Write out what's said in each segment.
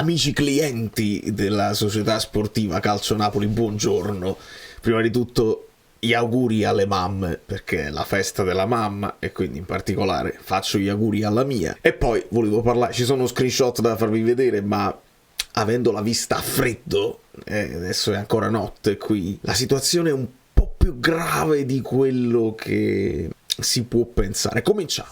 Amici clienti della società sportiva Calcio Napoli, buongiorno. Prima di tutto gli auguri alle mamme, perché è la festa della mamma e quindi in particolare faccio gli auguri alla mia. E poi volevo parlare, ci sono screenshot da farvi vedere, ma avendo la vista a freddo, adesso è ancora notte qui, la situazione è un po' più grave di quello che si può pensare. Cominciamo.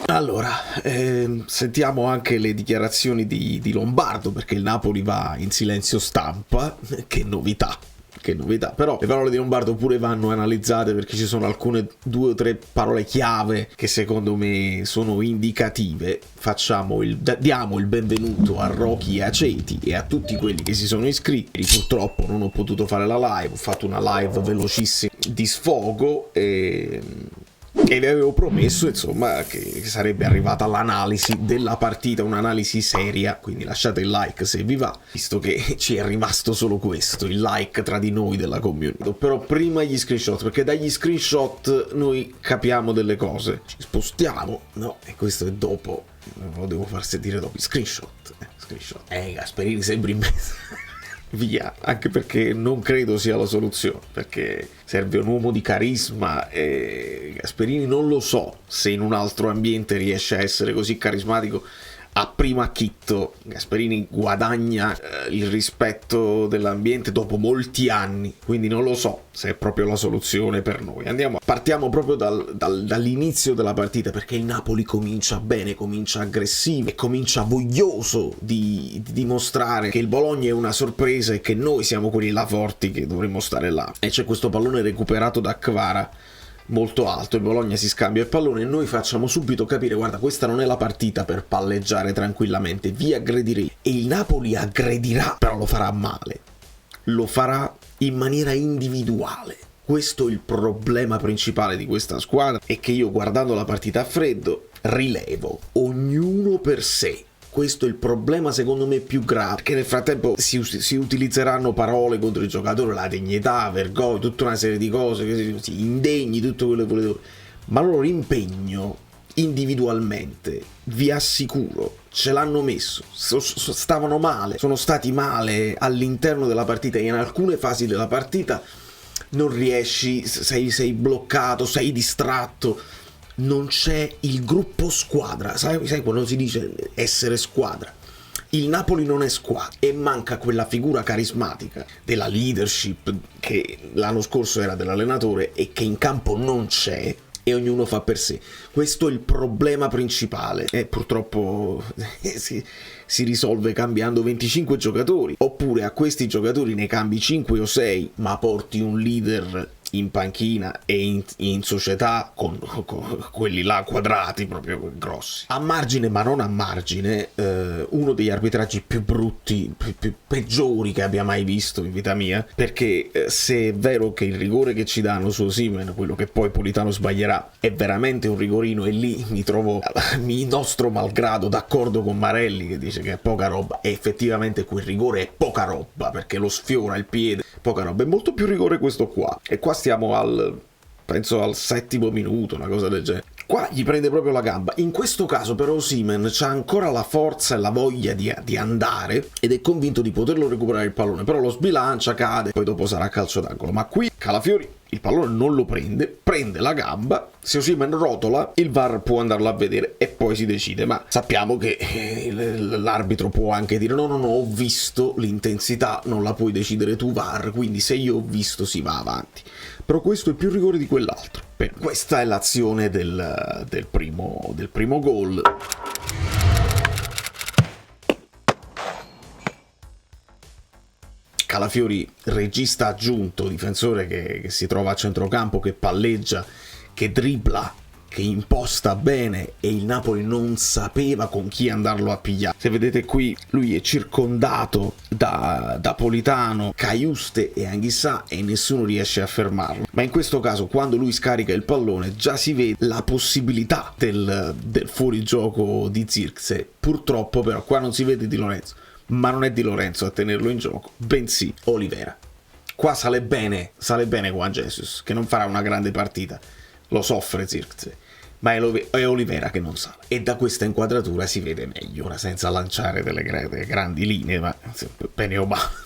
Allora, sentiamo anche le dichiarazioni di Lombardo, perché il Napoli va in silenzio stampa. Che novità, però le parole di Lombardo pure vanno analizzate, perché ci sono alcune 2 o 3 parole chiave che secondo me sono indicative. Diamo il benvenuto a Rocky Aceti e a tutti quelli che si sono iscritti. Purtroppo non ho potuto fare la live, ho fatto una live velocissima di sfogo e vi avevo promesso, insomma, che sarebbe arrivata l'analisi della partita, un'analisi seria, quindi lasciate il like se vi va, visto che ci è rimasto solo questo, il like tra di noi della community. Però prima gli screenshot, perché dagli screenshot noi capiamo delle cose, ci spostiamo, no? E questo è dopo, lo devo far sentire dopo, screenshot. Gasperini sempre in mezzo. Via, anche perché non credo sia la soluzione, perché serve un uomo di carisma e Gasperini non lo so se in un altro ambiente riesce a essere così carismatico. A primo acchitto Gasperini guadagna il rispetto dell'ambiente dopo molti anni, quindi non lo so se è proprio la soluzione per noi. Partiamo proprio dall'inizio della partita, perché il Napoli comincia bene, comincia aggressivo e comincia voglioso di dimostrare che il Bologna è una sorpresa e che noi siamo quelli là forti che dovremmo stare là. E c'è questo pallone recuperato da Kvara molto alto, il Bologna si scambia il pallone e noi facciamo subito capire: guarda, questa non è la partita per palleggiare tranquillamente, vi aggredirei. E il Napoli aggredirà, però lo farà male, lo farà in maniera individuale. Questo è il problema principale di questa squadra, e che io, guardando la partita a freddo, rilevo: ognuno per sé. Questo è il problema secondo me più grave, perché nel frattempo si utilizzeranno parole contro i giocatori, la dignità, vergogna, tutta una serie di cose, indegni, tutto quello che volete, ma il loro impegno individualmente, vi assicuro, ce l'hanno messo. Stavano male, sono stati male all'interno della partita, e in alcune fasi della partita non riesci, sei bloccato, sei distratto. Non c'è il gruppo squadra, sai quando si dice essere squadra? Il Napoli non è squadra e manca quella figura carismatica della leadership che l'anno scorso era dell'allenatore e che in campo non c'è, e ognuno fa per sé. Questo è il problema principale, e purtroppo si risolve cambiando 25 giocatori, oppure a questi giocatori ne cambi 5 o 6, ma porti un leader in panchina e in società con quelli là quadrati, proprio grossi. A margine, ma non a margine, uno degli arbitraggi più brutti, più peggiori che abbia mai visto in vita mia, perché se è vero che il rigore che ci danno su Osimhen, quello che poi Politano sbaglierà, è veramente un rigorino, e lì mi trovo, nostro malgrado, d'accordo con Marelli che dice che è poca roba, e effettivamente quel rigore è poca roba, perché lo sfiora il piede, poca roba. È molto più rigore questo qua, e qua stiamo penso al 7° minuto, una cosa del genere. Qua gli prende proprio la gamba. In questo caso però Osimhen c'ha ancora la forza e la voglia di andare, ed è convinto di poterlo recuperare il pallone, però lo sbilancia, cade, poi dopo sarà calcio d'angolo. Ma qui Calafiori il pallone non lo prende la gamba. Se Osimhen rotola, il VAR può andarlo a vedere e poi si decide, ma sappiamo che l'arbitro può anche dire no, ho visto l'intensità, non la puoi decidere tu VAR, quindi se io ho visto si va avanti. Però questo è più rigore di quell'altro. Questa è l'azione del primo gol. Calafiori, regista aggiunto, difensore che si trova a centrocampo, che palleggia, che dribbla, che imposta bene, e il Napoli non sapeva con chi andarlo a pigliare. Se vedete qui, lui è circondato da Politano, Caiuste e Anghissà, e nessuno riesce a fermarlo. Ma in questo caso, quando lui scarica il pallone, già si vede la possibilità del fuorigioco di Zirkzee. Purtroppo però qua non si vede Di Lorenzo, ma non è Di Lorenzo a tenerlo in gioco, bensì Olivera. Qua sale bene Juan Jesus, che non farà una grande partita, lo soffre Zirkzee, ma è Olivera che non sale. E da questa inquadratura si vede meglio, ora senza lanciare delle grandi linee, ma bene o male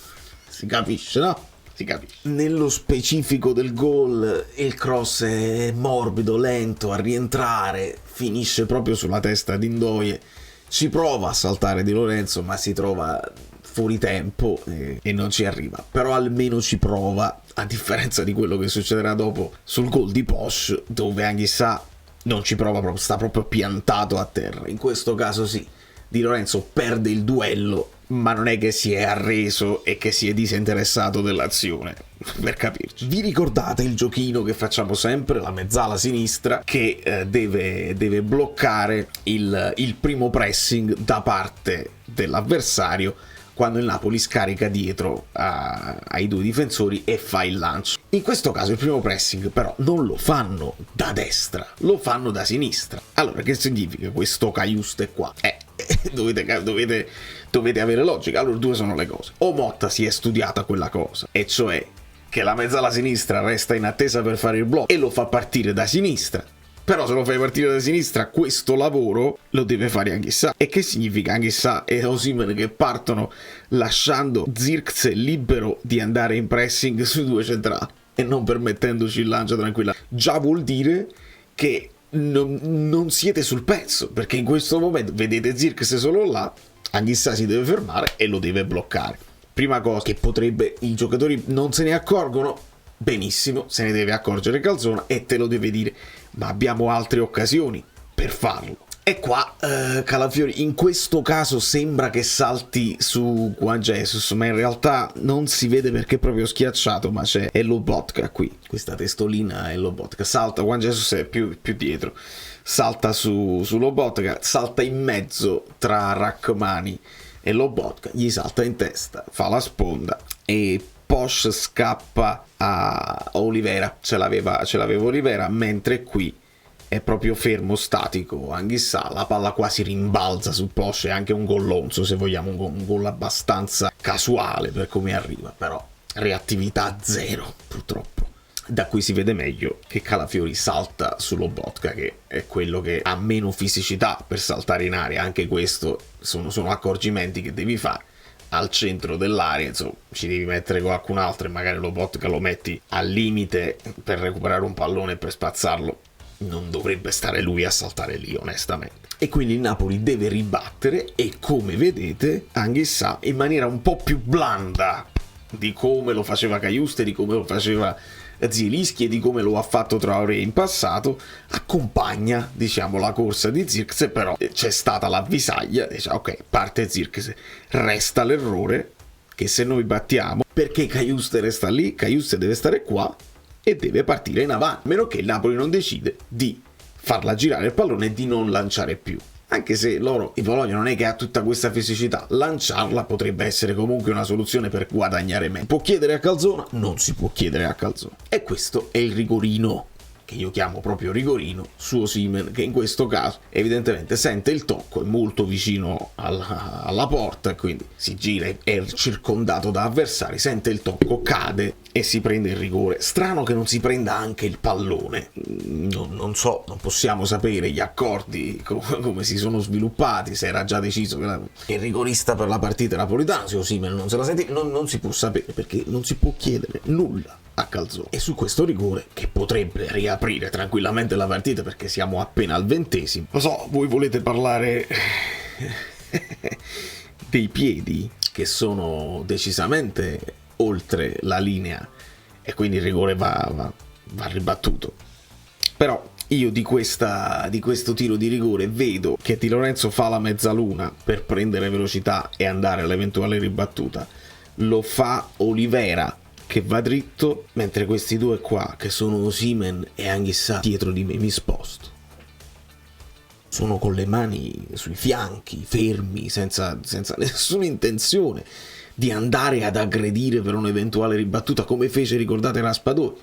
si capisce, no? Si capisce. Nello specifico del gol, il cross è morbido, lento a rientrare, finisce proprio sulla testa di Ndoye, ci prova a saltare Di Lorenzo ma si trova fuori tempo e non ci arriva, però almeno ci prova, a differenza di quello che succederà dopo sul gol di Posch, dove Anguissa non ci prova proprio, sta proprio piantato a terra. In questo caso sì, Di Lorenzo perde il duello, ma non è che si è arreso e che si è disinteressato dell'azione, per capirci. Vi ricordate il giochino che facciamo sempre, la mezzala sinistra, che deve bloccare il primo pressing da parte dell'avversario quando il Napoli scarica dietro ai due difensori e fa il lancio. In questo caso il primo pressing però non lo fanno da destra, lo fanno da sinistra. Allora, che significa questo Caiuste qua? Dovete avere logica. Allora, due sono le cose: o Motta si è studiata quella cosa, e cioè che la mezzala sinistra resta in attesa per fare il blocco e lo fa partire da sinistra. Però se lo fai partire da sinistra, questo lavoro lo deve fare Anguissa. E che significa Anguissa e Osimhen che partono lasciando Zirkzee libero di andare in pressing sui due centrali e non permettendoci il lancio tranquilla? Già vuol dire che non siete sul pezzo, perché in questo momento vedete Zirkzee solo là, Anguissa si deve fermare e lo deve bloccare. Prima cosa che i giocatori non se ne accorgono, benissimo, se ne deve accorgere Calzona e te lo deve dire, ma abbiamo altre occasioni per farlo. E qua Calafiori in questo caso sembra che salti su Juan Jesus, ma in realtà non si vede perché è proprio schiacciato, ma c'è Lobotka qui, questa testolina è Lobotka, salta, Juan Jesus è più dietro, salta su Lobotka, salta in mezzo tra Rachmani e Lobotka, gli salta in testa, fa la sponda e Posch scappa a Olivera, ce l'aveva Olivera, mentre qui è proprio fermo, statico Anguissa, la palla quasi rimbalza su Posch, è anche un gollonzo se vogliamo, un gol abbastanza casuale per come arriva, però reattività zero purtroppo. Da qui si vede meglio che Calafiori salta su Lobotka, che è quello che ha meno fisicità per saltare in aria. Anche questo sono accorgimenti che devi fare. Al centro dell'area, insomma, ci devi mettere qualcun altro e magari Lobotka lo metti al limite per recuperare un pallone e per spazzarlo. Non dovrebbe stare lui a saltare lì, onestamente. E quindi il Napoli deve ribattere e, come vedete, Anguissa in maniera un po' più blanda di come lo faceva Caiuste, di come lo faceva Zielinski e di come lo ha fatto Traoré in passato, accompagna, diciamo, la corsa di Zirkzee, però c'è stata l'avvisaglia, diciamo, ok, parte Zirkzee, resta l'errore che se noi battiamo, perché Caiuste resta lì, Caiuste deve stare qua e deve partire in avanti, a meno che il Napoli non decide di farla girare il pallone e di non lanciare più. Anche se il Bologna non è che ha tutta questa fisicità, lanciarla potrebbe essere comunque una soluzione per guadagnare meno. Può chiedere a Calzona? Non si può chiedere a Calzona. E questo è il rigorino, che io chiamo proprio rigorino, su Osimhen, che in questo caso evidentemente sente il tocco, è molto vicino alla porta, quindi si gira, è circondato da avversari, sente il tocco, cade e si prende il rigore. Strano che non si prenda anche il pallone, non so, non possiamo sapere gli accordi come si sono sviluppati, se era già deciso che il rigorista per la partita napolitana, se Osimhen non se la sente, non si può sapere, perché non si può chiedere nulla a Calzona. E su questo rigore, che potrebbe riaprire tranquillamente la partita perché siamo appena al 20°, lo so, voi volete parlare dei piedi che sono decisamente oltre la linea e quindi il rigore va ribattuto. Però io di questo tiro di rigore vedo che Di Lorenzo fa la mezzaluna per prendere velocità e andare all'eventuale ribattuta, lo fa Olivera che va dritto, mentre questi due qua, che sono Osimhen e Anguissa, dietro di me mi sposto. Sono con le mani sui fianchi, fermi, senza nessuna intenzione di andare ad aggredire per un'eventuale ribattuta, come fece, ricordate, Raspadori.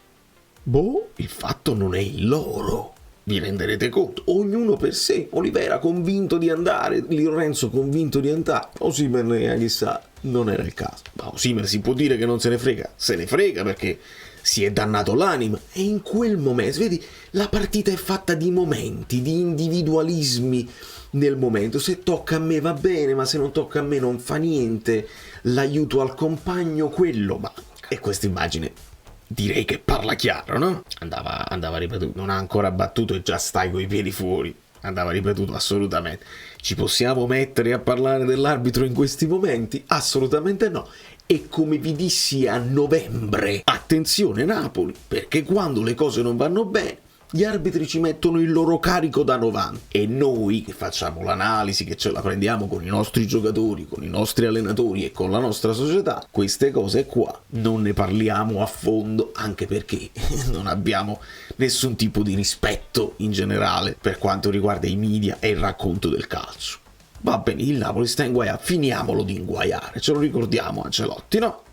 Il fatto non è il loro, vi renderete conto, ognuno per sé. Olivera convinto di andare, Di Lorenzo convinto di andare, Osimhen e Anguissa non era il caso. Ma Osimhen si può dire che non se ne frega perché si è dannato l'anima, e in quel momento, vedi, la partita è fatta di momenti, di individualismi nel momento. Se tocca a me va bene, ma se non tocca a me non fa niente, l'aiuto al compagno, quello manca. E questa immagine direi che parla chiaro, no? Andava ripetuto, non ha ancora battuto e già stai coi piedi fuori. Andava ripetuto assolutamente. Ci possiamo mettere a parlare dell'arbitro in questi momenti? Assolutamente no. E come vi dissi a novembre, attenzione Napoli, perché quando le cose non vanno bene, gli arbitri ci mettono il loro carico da 90, e noi che facciamo l'analisi, che ce la prendiamo con i nostri giocatori, con i nostri allenatori e con la nostra società, queste cose qua non ne parliamo a fondo, anche perché non abbiamo nessun tipo di rispetto in generale per quanto riguarda i media e il racconto del calcio. Va bene, il Napoli sta inguaiando, finiamolo di inguaiare, ce lo ricordiamo Ancelotti, no?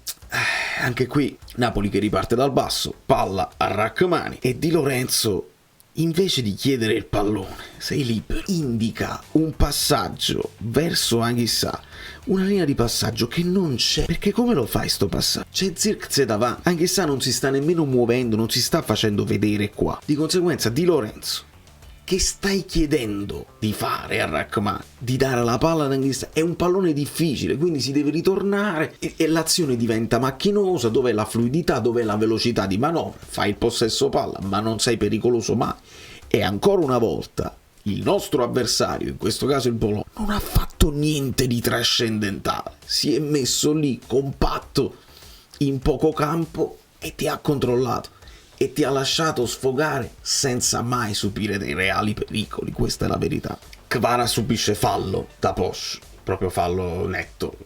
Anche qui Napoli che riparte dal basso, palla a Rachmani, e Di Lorenzo, invece di chiedere il pallone, sei libero, indica un passaggio verso Anghissà, una linea di passaggio che non c'è. Perché come lo fai sto passaggio? C'è Zirkzee davanti, Anghissà non si sta nemmeno muovendo, non si sta facendo vedere qua. Di conseguenza Di Lorenzo, che stai chiedendo di fare a Rachmani? Di dare la palla ad Anghissà? È un pallone difficile, quindi si deve ritornare e l'azione diventa macchinosa. Dov'è la fluidità, dov'è la velocità di manovra? Fai il possesso palla, ma non sei pericoloso mai. E ancora una volta il nostro avversario, in questo caso il Bologna, non ha fatto niente di trascendentale. Si è messo lì compatto in poco campo e ti ha controllato e ti ha lasciato sfogare senza mai subire dei reali pericoli. Questa è la verità. Kvara subisce fallo da Posch, proprio fallo netto,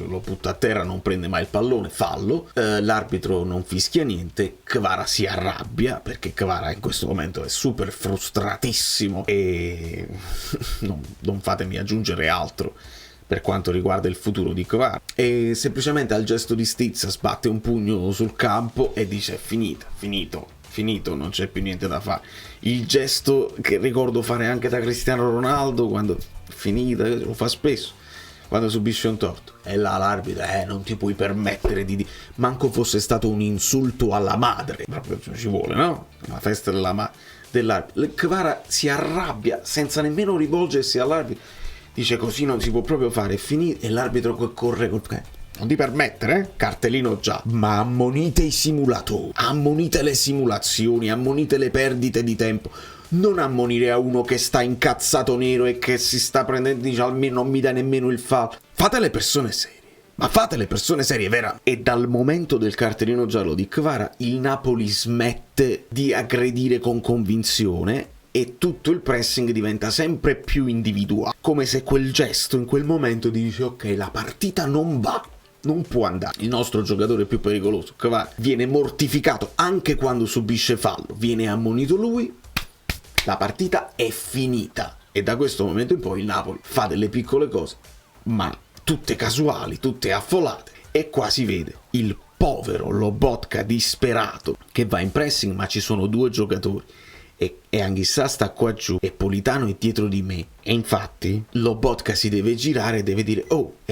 lo butta a terra, non prende mai il pallone, fallo. L'arbitro non fischia niente, Kvara si arrabbia perché Kvara in questo momento è super frustratissimo e non fatemi aggiungere altro per quanto riguarda il futuro di Kvara, e semplicemente al gesto di stizza sbatte un pugno sul campo e dice è finito, non c'è più niente da fare. Il gesto che ricordo fare anche da Cristiano Ronaldo quando finita, lo fa spesso quando subisce un torto, e là l'arbitro non ti puoi permettere di manco fosse stato un insulto alla madre, proprio ci vuole, no? La festa dell'arbitro. Kvara si arrabbia senza nemmeno rivolgersi all'arbitro, dice così non si può proprio fare, è finito, e l'arbitro corre non ti permettere, cartellino già, ma ammonite i simulatori, ammonite le simulazioni, ammonite le perdite di tempo, non ammonire a uno che sta incazzato nero e che si sta prendendo, dice almeno non mi dai nemmeno il fallo. Fate le persone serie, ma fate le persone serie, vera? E dal momento del cartellino giallo di Kvara il Napoli smette di aggredire con convinzione e tutto il pressing diventa sempre più individuale, come se quel gesto in quel momento dice ok, la partita non va, non può andare. Il nostro giocatore più pericoloso, Kvara, viene mortificato anche quando subisce fallo, viene ammonito lui, la partita è finita. E da questo momento in poi il Napoli fa delle piccole cose, ma tutte casuali, tutte affollate, e qua si vede il povero Lobotka disperato che va in pressing, ma ci sono due giocatori e Anghissà sta qua giù e Politano è dietro di me, e infatti Lobotka si deve girare e deve dire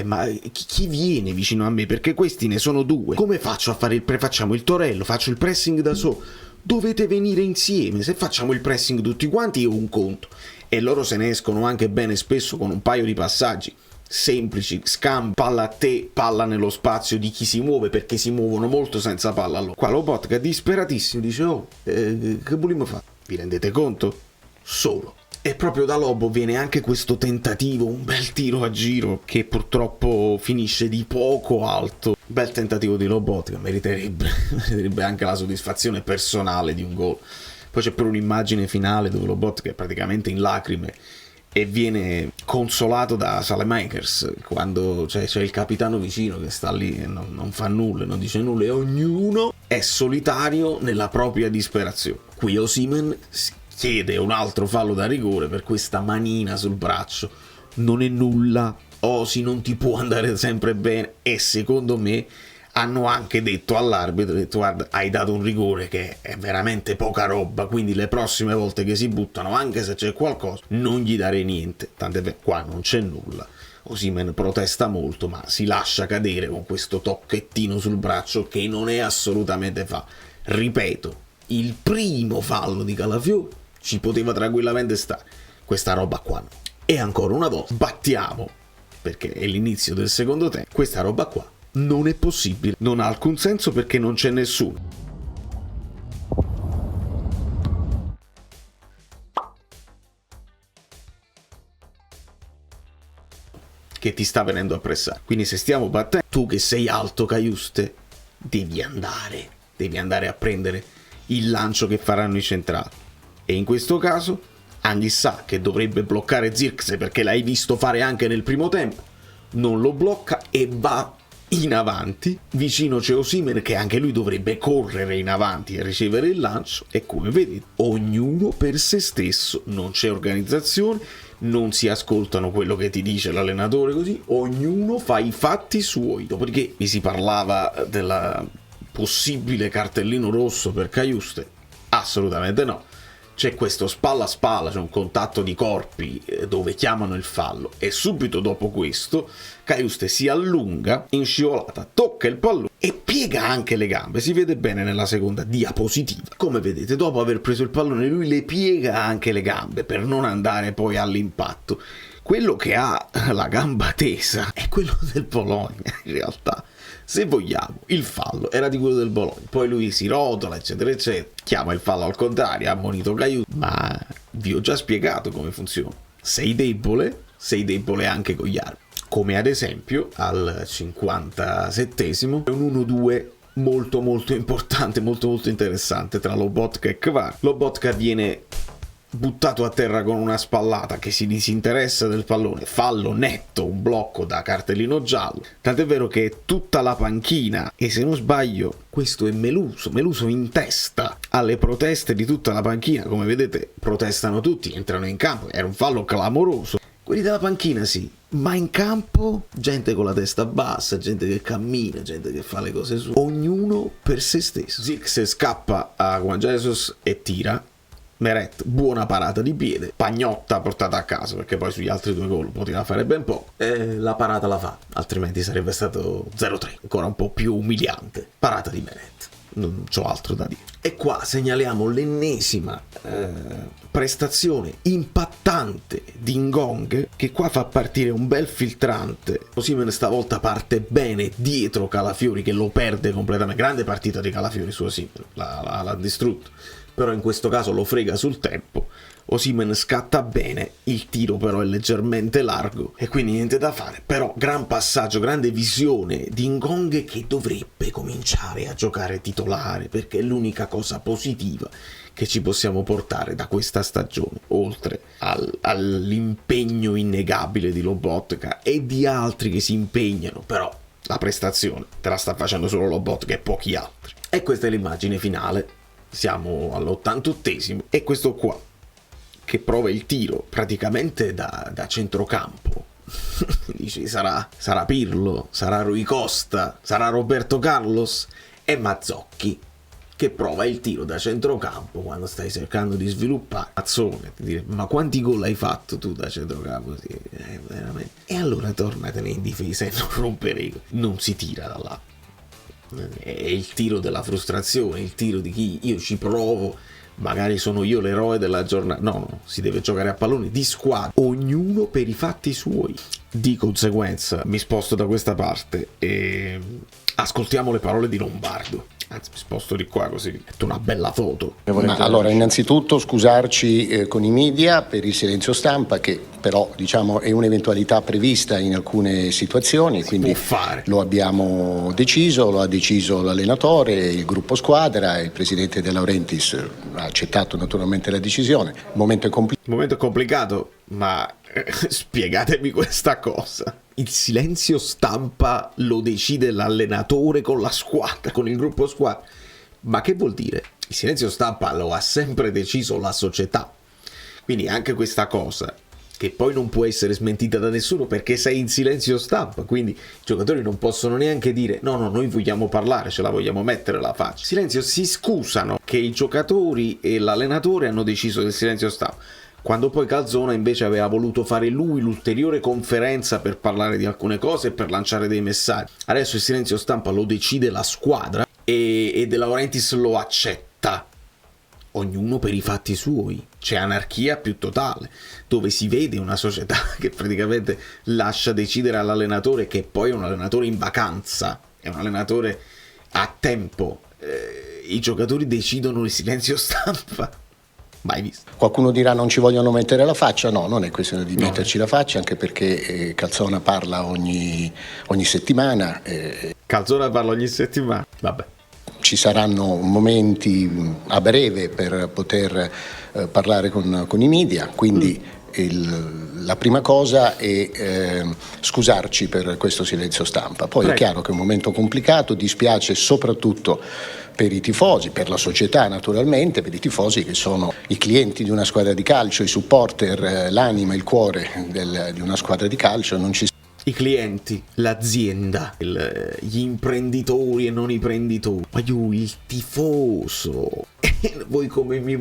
ma chi viene vicino a me, perché questi ne sono due, come faccio a fare facciamo il torello, faccio il pressing da solo, dovete venire insieme, se facciamo il pressing tutti quanti io un conto. E loro se ne escono anche bene spesso con un paio di passaggi semplici, scambio, palla a te, palla nello spazio di chi si muove, perché si muovono molto senza palla. Allora qua Lobotka disperatissimo dice che vogliamo fare? Vi rendete conto? Solo. E proprio da Lobo viene anche questo tentativo, un bel tiro a giro che purtroppo finisce di poco alto. Bel tentativo di Lobotka, meriterebbe anche la soddisfazione personale di un gol. Poi c'è pure un'immagine finale dove Lobotka è praticamente in lacrime e viene consolato da Saelemaekers quando c'è il capitano vicino che sta lì e non fa nulla, non dice nulla, e ognuno è solitario nella propria disperazione. Qui Osimhen chiede un altro fallo da rigore per questa manina sul braccio. Non è nulla, Osi non ti può andare sempre bene, e secondo me hanno anche detto all'arbitro, guarda, hai dato un rigore che è veramente poca roba, quindi le prossime volte che si buttano, anche se c'è qualcosa, non gli dare niente. Tant'è vero, qua non c'è nulla. Osimhen protesta molto, ma si lascia cadere con questo tocchettino sul braccio che non è assolutamente Ripeto, il primo fallo di Calafiori ci poteva tranquillamente stare, questa roba qua no. E ancora una volta battiamo, perché è l'inizio del secondo tempo, questa roba qua non è possibile, non ha alcun senso perché non c'è nessuno. Che ti sta venendo a pressare. Quindi se stiamo battendo, tu che sei alto, Cajuste, devi andare a prendere il lancio che faranno i centrali. E in questo caso Anghissà, che dovrebbe bloccare Zirkzee perché l'hai visto fare anche nel primo tempo, non lo blocca e va in avanti. Vicino c'è Osimhen che anche lui dovrebbe correre in avanti e ricevere il lancio, e come vedete ognuno per se stesso, non c'è organizzazione, non si ascoltano quello che ti dice l'allenatore, così ognuno fa i fatti suoi. Dopodiché mi si parlava del possibile cartellino rosso per Cajuste, assolutamente no. C'è questo spalla a spalla, c'è un contatto di corpi dove chiamano il fallo, e subito dopo questo Cajuste si allunga in scivolata, tocca il pallone e piega anche le gambe. Si vede bene nella seconda diapositiva. Come vedete, dopo aver preso il pallone lui le piega anche le gambe per non andare poi all'impatto. Quello che ha la gamba tesa è quello del Bologna, in realtà. Se vogliamo, il fallo era di quello del Bologna, poi lui si rotola, eccetera, eccetera, chiama il fallo al contrario, ha ammonito Cajuste, ma vi ho già spiegato come funziona. Sei debole anche con gli arbitri. Come ad esempio, al 57esimo, è un 1-2 molto molto importante, molto molto interessante tra Lobotka e Kvara. Lobotka viene buttato a terra con una spallata che si disinteressa del pallone, fallo netto, un blocco da cartellino giallo, tant'è vero che tutta la panchina, e se non sbaglio questo è Meluso in testa alle proteste di tutta la panchina, come vedete protestano tutti, entrano in campo, era un fallo clamoroso. Quelli della panchina sì, ma in campo gente con la testa bassa, gente che cammina, gente che fa le cose sue, ognuno per se stesso. Zirkzee scappa a Juan Jesus e tira. Meret, buona parata di piede, Pagnotta portata a casa, perché poi sugli altri due gol poteva fare ben poco, e la parata la fa, altrimenti sarebbe stato 0-3, ancora un po' più umiliante. Parata di Meret, non c'ho altro da dire. E qua segnaliamo l'ennesima prestazione impattante di Ngong, che qua fa partire un bel filtrante. Osimhen stavolta parte bene dietro Calafiori, che lo perde completamente. Grande partita di Calafiori su Osimhen, l'ha distrutto, però in questo caso lo frega sul tempo. Osimhen scatta bene, il tiro però è leggermente largo e quindi niente da fare. Però gran passaggio, grande visione di Ngong, che dovrebbe cominciare a giocare titolare, perché è l'unica cosa positiva che ci possiamo portare da questa stagione, oltre all'impegno innegabile di Lobotka e di altri che si impegnano. Però la prestazione te la sta facendo solo Lobotka e pochi altri. E questa è l'immagine finale. Siamo all'88esimo e questo qua che prova il tiro praticamente da centrocampo. Dici sarà Pirlo, sarà Rui Costa, sarà Roberto Carlos, e Mazzocchi che prova il tiro da centrocampo quando stai cercando di sviluppare. Mazzone, ti dire, ma quanti gol hai fatto tu da centrocampo? Sì, veramente. E allora tornatene in difesa e non rompere, non si tira da là. È il tiro della frustrazione, il tiro di chi io ci provo, magari sono io l'eroe della giornata. No, si deve giocare a pallone di squadra, ognuno per i fatti suoi. Di conseguenza mi sposto da questa parte e ascoltiamo le parole di Lombardo. Anzi, mi sposto di qua così metto una bella foto. Allora, innanzitutto scusarci con i media per il silenzio stampa, che però diciamo è un'eventualità prevista in alcune situazioni, quindi lo abbiamo deciso, lo ha deciso l'allenatore, il gruppo squadra, il presidente De Laurentiis ha accettato naturalmente la decisione. Il momento è complicato, ma spiegatemi questa cosa. Il silenzio stampa lo decide l'allenatore con la squadra, con il gruppo squadra. Ma che vuol dire? Il silenzio stampa lo ha sempre deciso la società. Quindi anche questa cosa, che poi non può essere smentita da nessuno perché sei in silenzio stampa, quindi i giocatori non possono neanche dire no, noi vogliamo parlare, ce la vogliamo mettere la faccia. Silenzio, si scusano che i giocatori e l'allenatore hanno deciso del silenzio stampa, quando poi Calzona invece aveva voluto fare lui l'ulteriore conferenza per parlare di alcune cose e per lanciare dei messaggi. Adesso il silenzio stampa lo decide la squadra e De Laurentiis lo accetta, ognuno per i fatti suoi. C'è anarchia più totale, dove si vede una società che praticamente lascia decidere all'allenatore, che poi è un allenatore in vacanza, è un allenatore a tempo. I giocatori decidono il silenzio stampa. Mai visto. Qualcuno dirà non ci vogliono mettere la faccia. No, non è questione di metterci la faccia, anche perché Calzona parla ogni settimana. Calzona parla ogni settimana, vabbè. Ci saranno momenti a breve per poter parlare con i media, quindi la prima cosa è scusarci per questo silenzio stampa. Poi Prego. È chiaro che è un momento complicato, dispiace soprattutto per i tifosi, per la società naturalmente, per i tifosi che sono i clienti di una squadra di calcio, i supporter, l'anima, il cuore di una squadra di calcio. Non ci I clienti, l'azienda, gli imprenditori e non imprenditori, ma il tifoso. Voi come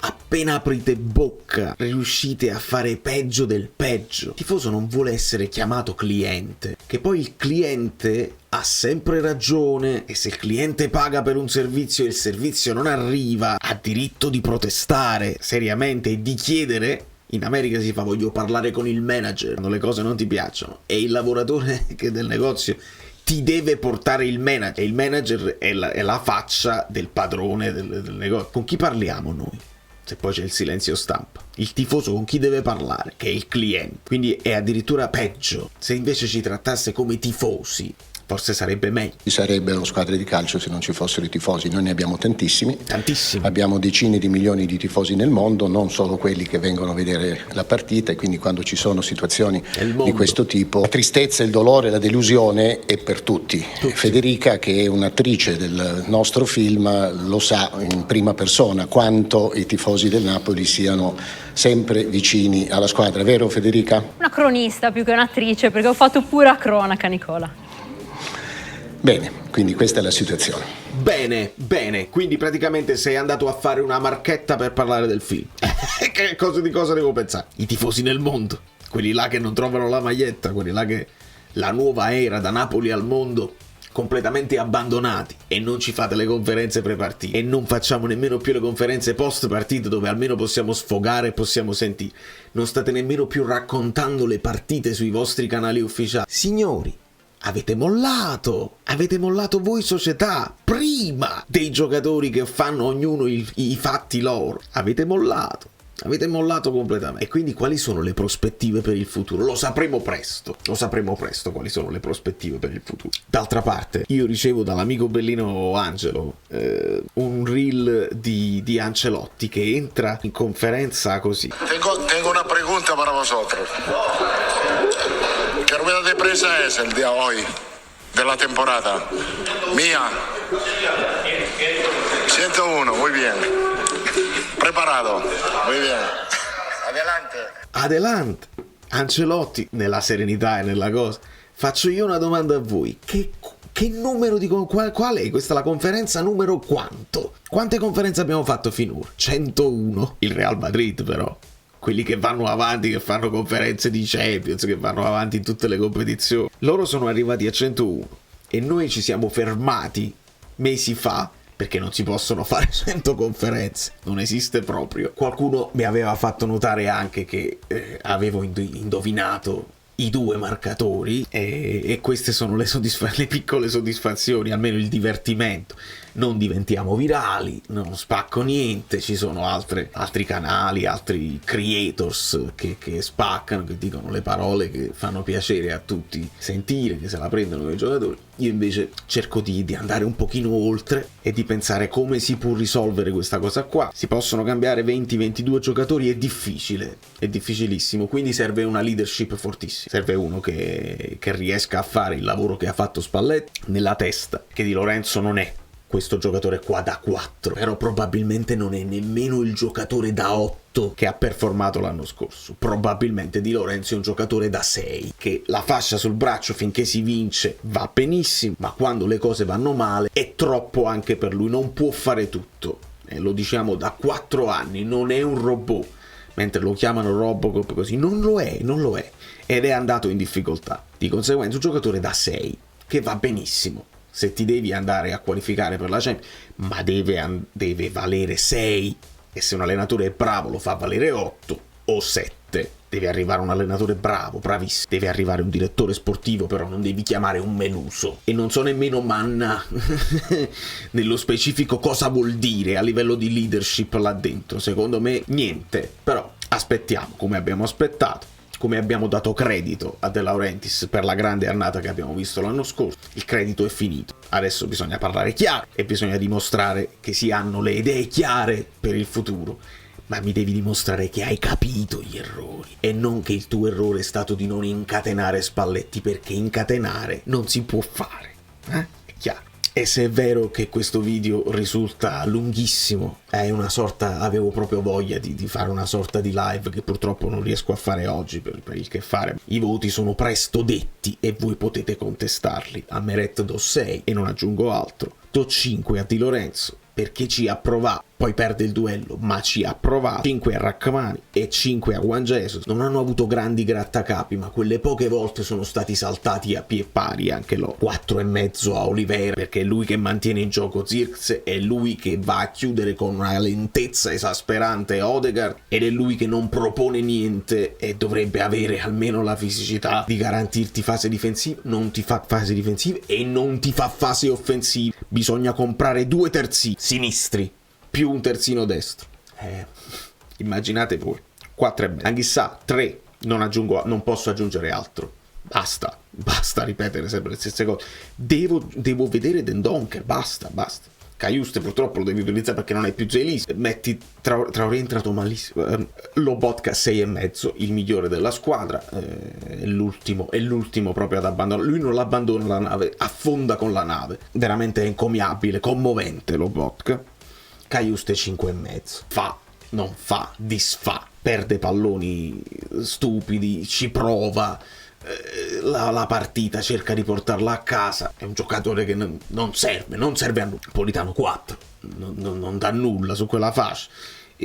appena aprite bocca riuscite a fare peggio del peggio. Il tifoso non vuole essere chiamato cliente, che poi il cliente ha sempre ragione, e se il cliente paga per un servizio e il servizio non arriva, ha diritto di protestare seriamente e di chiedere. In America si fa voglio parlare con il manager quando le cose non ti piacciono, e il lavoratore che del negozio ti deve portare il manager, e il manager è la faccia del padrone del negozio. Con chi parliamo noi? Se poi c'è il silenzio stampa. Il tifoso con chi deve parlare? Che è il cliente. Quindi è addirittura peggio. Se invece ci trattasse come tifosi, forse sarebbe meglio. Ci sarebbero squadre di calcio se non ci fossero i tifosi. Noi ne abbiamo tantissimi. Tantissimi. Abbiamo decine di milioni di tifosi nel mondo, non solo quelli che vengono a vedere la partita, e quindi quando ci sono situazioni di questo tipo, la tristezza, il dolore, la delusione è per tutti. Federica, che è un'attrice del nostro film, lo sa in prima persona quanto i tifosi del Napoli siano sempre vicini alla squadra. Vero Federica? Una cronista più che un'attrice, perché ho fatto pura cronaca, Nicola. Bene, quindi questa è la situazione. Bene, quindi praticamente sei andato a fare una marchetta per parlare del film. Di cosa devo pensare? I tifosi nel mondo, quelli là che non trovano la maglietta, quelli là che la nuova era da Napoli al mondo completamente abbandonati, e non ci fate le conferenze pre-partita e non facciamo nemmeno più le conferenze post-partita dove almeno possiamo sfogare e possiamo sentire. Non state nemmeno più raccontando le partite sui vostri canali ufficiali. Signori, avete mollato voi società prima dei giocatori che fanno ognuno i fatti loro. Avete mollato completamente. E quindi quali sono le prospettive per il futuro? Lo sapremo presto quali sono le prospettive per il futuro. D'altra parte, io ricevo dall'amico bellino Angelo un reel di Ancelotti che entra in conferenza così. Tengo una pregunta para vosotros. ¿Qué rueda de prensa es el día hoy de la temporada? Mía. 101, muy bien. Preparado, muy bien. Adelante. Ancelotti, nella serenità e nella cosa. Faccio io una domanda a voi. Che numero di qual è? Questa è la conferenza numero quanto? Quante conferenze abbiamo fatto finora? 101. Il Real Madrid però. Quelli che vanno avanti, che fanno conferenze di Champions, che vanno avanti in tutte le competizioni. Loro sono arrivati a 101 e noi ci siamo fermati mesi fa perché non si possono fare 100 conferenze, non esiste proprio. Qualcuno mi aveva fatto notare anche che avevo indovinato i due marcatori e queste sono le piccole soddisfazioni, almeno il divertimento. Non diventiamo virali, non spacco niente, ci sono altri canali, altri creators che spaccano, che dicono le parole che fanno piacere a tutti sentire, che se la prendono con i giocatori. Io invece cerco di andare un pochino oltre e di pensare come si può risolvere questa cosa qua. Si possono cambiare 20-22 giocatori, è difficile, è difficilissimo, quindi serve una leadership fortissima, serve uno che riesca a fare il lavoro che ha fatto Spalletti nella testa, che Di Lorenzo non è questo giocatore qua da 4, però probabilmente non è nemmeno il giocatore da 8 che ha performato l'anno scorso. Probabilmente Di Lorenzo è un giocatore da 6, che la fascia sul braccio finché si vince va benissimo, ma quando le cose vanno male è troppo anche per lui, non può fare tutto. E lo diciamo da 4 anni, non è un robot, mentre lo chiamano Robocop così, non lo è, ed è andato in difficoltà. Di conseguenza un giocatore da 6 che va benissimo, se ti devi andare a qualificare per la Champions, ma deve valere 6, e se un allenatore è bravo lo fa valere 8 o 7. Deve arrivare un allenatore bravo, bravissimo, deve arrivare un direttore sportivo, però non devi chiamare un Meluso, e non so nemmeno manna nello specifico cosa vuol dire a livello di leadership là dentro. Secondo me niente, però aspettiamo, come abbiamo aspettato, come abbiamo dato credito a De Laurentiis per la grande annata che abbiamo visto l'anno scorso. Il credito è finito, adesso bisogna parlare chiaro e bisogna dimostrare che si hanno le idee chiare per il futuro. Ma mi devi dimostrare che hai capito gli errori, e non che il tuo errore è stato di non incatenare Spalletti, perché incatenare non si può fare, È chiaro. E se è vero che questo video risulta lunghissimo, avevo proprio voglia di fare una sorta di live che purtroppo non riesco a fare oggi per il che fare. I voti sono presto detti e voi potete contestarli. A Meret do 6 e non aggiungo altro. Do 5 a Di Lorenzo perché ci ha provato, poi perde il duello, ma ci ha provato. 5 a Rachmani e 5 a Juan Jesus. Non hanno avuto grandi grattacapi, ma quelle poche volte sono stati saltati a pie pari anche loro. 4,5 a Oliveira, perché è lui che mantiene in gioco Zirkzee, è lui che va a chiudere con una lentezza esasperante Odegaard, ed è lui che non propone niente e dovrebbe avere almeno la fisicità di garantirti fase difensiva. Non ti fa fase difensive e non ti fa fase offensive. Bisogna comprare 2 terzini sinistri più un terzino destro. Immaginate voi. 4,5. Anghissà 3. Non posso aggiungere altro. Basta ripetere sempre le stesse cose. Devo vedere Dendoncker. Basta. Cajuste purtroppo lo devi utilizzare perché non è più Zelis. Metti Traoré, è entrato malissimo. Lobotka 6,5, il migliore della squadra. È l'ultimo proprio ad abbandonare. Lui non l'abbandona la nave, affonda con la nave. Veramente è encomiabile, commovente Lobotka. Cajuste 5,5. Non fa, disfa. Perde palloni stupidi, ci prova. La partita cerca di portarla a casa. È un giocatore che non serve a nulla. Politano 4 non dà nulla su quella fascia.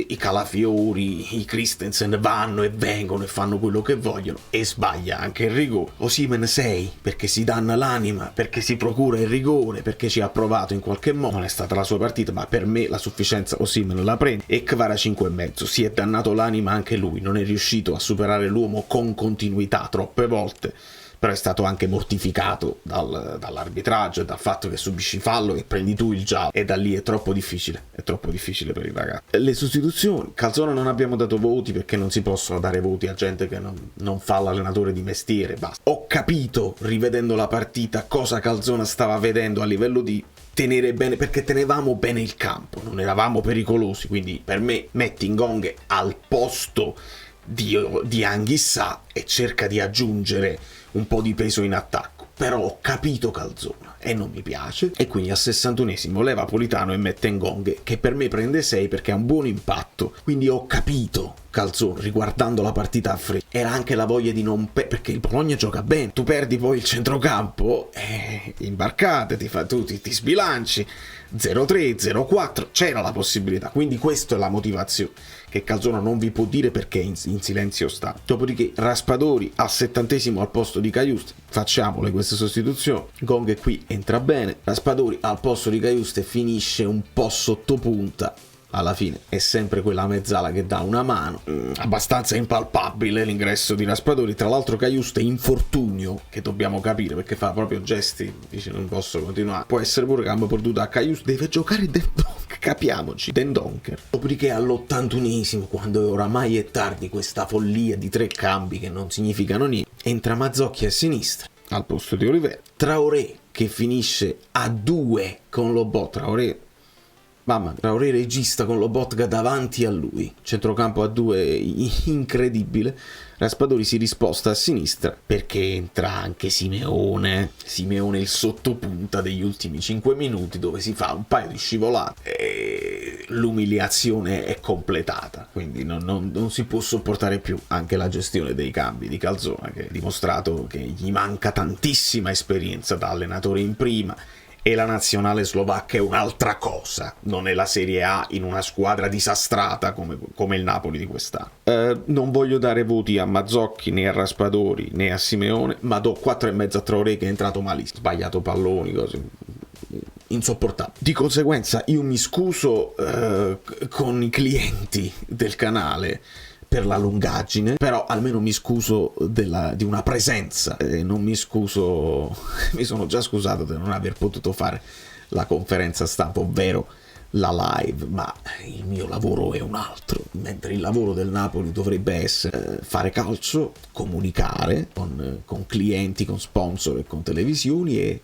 I Calafiori, i Christensen vanno e vengono e fanno quello che vogliono, e sbaglia anche il rigore. Osimhen 6 perché si danna l'anima, perché si procura il rigore, perché ci ha provato in qualche modo. Non è stata la sua partita, ma per me la sufficienza Osimhen la prende. E Kvara 5,5, si è dannato l'anima anche lui, non è riuscito a superare l'uomo con continuità troppe volte, però è stato anche mortificato dall'arbitraggio e dal fatto che subisci fallo e prendi tu il giallo, e da lì è troppo difficile per il ragazzo. Le sostituzioni, Calzona non abbiamo dato voti perché non si possono dare voti a gente che non fa l'allenatore di mestiere, basta. Ho capito, rivedendo la partita, cosa Calzona stava vedendo a livello di tenere bene, perché tenevamo bene il campo, non eravamo pericolosi, quindi per me metti Ngonghe al posto di Anghissà e cerca di aggiungere un po' di peso in attacco. Però ho capito Calzona e non mi piace, e quindi al 61esimo leva Politano e mette Ngonghe, che per me prende 6 perché ha un buon impatto. Quindi ho capito Calzona riguardando la partita a freddo. Era anche la voglia di non perché il Bologna gioca bene, tu perdi poi il centrocampo, imbarcate, ti sbilanci 0-3, 0-4, c'era la possibilità. Quindi questa è la motivazione che Calzona non vi può dire perché in silenzio sta. Dopodiché Raspadori al 70esimo al posto di Cajuste, facciamole queste sostituzioni. Ngonghe qui entra bene, Raspadori al posto di Cajuste finisce un po' sottopunta. Alla fine è sempre quella mezzala che dà una mano. Abbastanza impalpabile l'ingresso di Raspadori. Tra l'altro Cajuste infortunio, che dobbiamo capire perché fa proprio gesti, dice non posso continuare. Può essere pure gamba perduta a Cajuste, deve giocare Dendoncker, capiamoci, Dendoncker. Dopodiché all'81esimo, quando oramai è tardi, questa follia di 3 cambi che non significano niente, entra Mazzocchi a sinistra al posto di Oliveira. Traoré che finisce a 2 con Lobotka. Traoré regista con Lobotka davanti a lui, centrocampo a 2 incredibile. Raspadori si risposta a sinistra perché entra anche Simeone il sottopunta degli ultimi 5 minuti, dove si fa un paio di scivolate e l'umiliazione è completata. Quindi non si può sopportare più anche la gestione dei cambi di Calzona, che ha dimostrato che gli manca tantissima esperienza da allenatore in prima. E la nazionale slovacca è un'altra cosa, non è la Serie A in una squadra disastrata come il Napoli di quest'anno. Non voglio dare voti a Mazzocchi, né a Raspadori, né a Simeone, ma do 4,5 a Traoré, che è entrato malissimo, sbagliato palloni, cose. insopportabile. Di conseguenza io mi scuso con i clienti del canale per la lungaggine, però almeno mi scuso di una presenza, non mi scuso, mi sono già scusato di non aver potuto fare la conferenza stampa, ovvero la live, ma il mio lavoro è un altro, mentre il lavoro del Napoli dovrebbe essere fare calcio, comunicare con clienti, con sponsor e con televisioni, e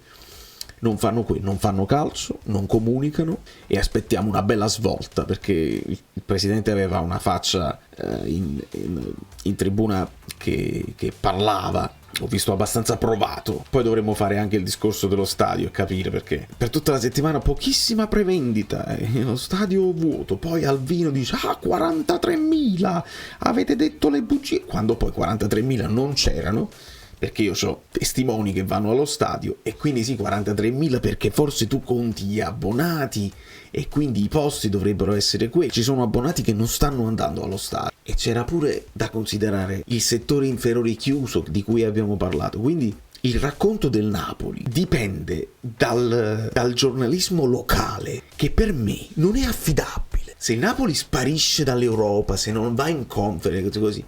non fanno calcio, non comunicano, e aspettiamo una bella svolta, perché il presidente aveva una faccia in tribuna che parlava, ho visto abbastanza provato. Poi dovremmo fare anche il discorso dello stadio e capire perché per tutta la settimana pochissima prevendita, lo stadio vuoto, poi Alvino dice 43.000, avete detto le bugie, quando poi 43.000 non c'erano, perché io ho testimoni che vanno allo stadio, e quindi sì, 43.000 perché forse tu conti gli abbonati e quindi i posti dovrebbero essere quelli. Ci sono abbonati che non stanno andando allo stadio, e c'era pure da considerare il settore inferiore chiuso di cui abbiamo parlato. Quindi il racconto del Napoli dipende dal giornalismo locale, che per me non è affidabile. Se il Napoli sparisce dall'Europa, se non va in conference, così,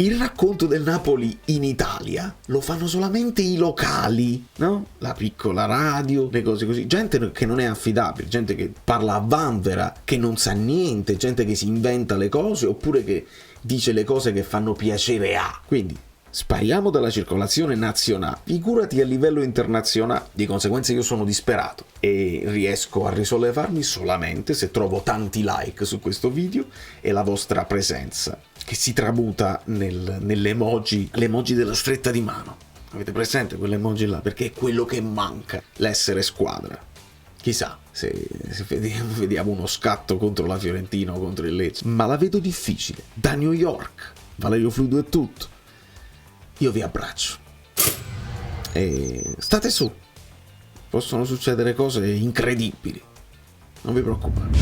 il racconto del Napoli in Italia lo fanno solamente i locali, no? La piccola radio, le cose così. Gente che non è affidabile, gente che parla a vanvera, che non sa niente, gente che si inventa le cose, oppure che dice le cose che fanno piacere a. Quindi spariamo dalla circolazione nazionale, figurati a livello internazionale. Di conseguenza io sono disperato e riesco a risollevarmi solamente se trovo tanti like su questo video e la vostra presenza, che si tramuta nell'emoji, l'emoji della stretta di mano. Avete presente quell'emoji là? Perché è quello che manca, l'essere squadra. Chissà se vediamo uno scatto contro la Fiorentina o contro il Lecce, ma la vedo difficile. Da New York, Valerio Fluido è tutto. Io vi abbraccio e state su, possono succedere cose incredibili, non vi preoccupate.